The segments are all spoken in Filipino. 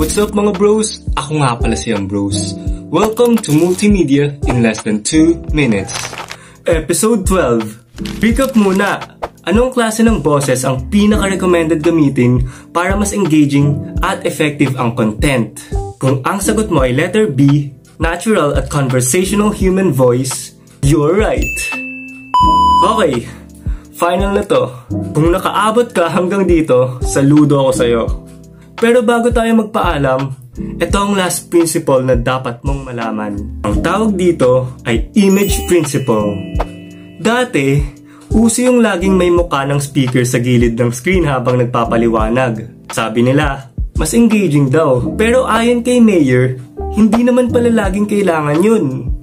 What's up mga bros? Ako nga pala si Bros. Welcome to Multimedia in less than 2 minutes. Episode 12. Recap muna. Anong klase ng boses ang pinaka-recommended gamitin para mas engaging at effective ang content? Kung ang sagot mo ay letter B, natural at conversational human voice, you're right. Okay, final na to. Kung nakaabot ka hanggang dito, saludo ako sa'yo. Pero bago tayo magpaalam, ito ang last principle na dapat mong malaman. Ang tawag dito ay image principle. Dati, uso yung laging may mukha ng speaker sa gilid ng screen habang nagpapaliwanag. Sabi nila, mas engaging daw. Pero ayon kay Mayer, hindi naman pala laging kailangan yun.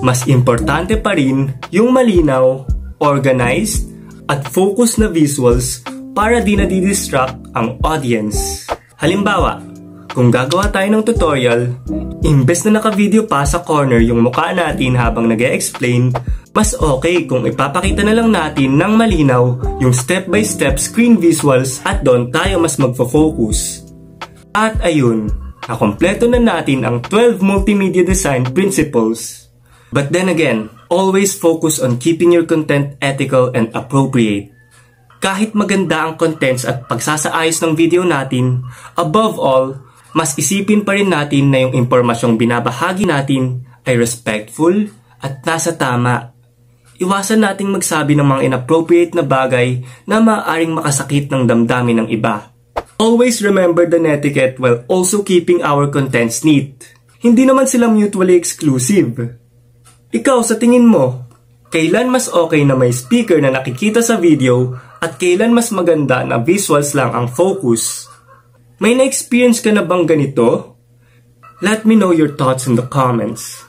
Mas importante pa rin yung malinaw, organized, at focused na visuals para di nadidistract ang audience. Halimbawa, kung gagawa tayo ng tutorial, imbes na naka-video pa sa corner yung mukha natin habang nag-e-explain, mas okay kung ipapakita na lang natin ng malinaw yung step-by-step screen visuals at doon tayo mas magfo-focus. At ayun, nakompleto na natin ang 12 multimedia design principles. But then again, always focus on keeping your content ethical and appropriate. Kahit maganda ang contents at pagsasaayos ng video natin, above all, mas isipin pa rin natin na yung impormasyong binabahagi natin ay respectful at nasa tama. Iwasan nating magsabi ng mga inappropriate na bagay na maaaring makasakit ng damdamin ng iba. Always remember the netiquette while also keeping our contents neat. Hindi naman sila mutually exclusive. Ikaw sa tingin mo, kailan mas okay na may speaker na nakikita sa video at kailan mas maganda na visuals lang ang focus? May na-experience ka na bang ganito? Let me know your thoughts in the comments.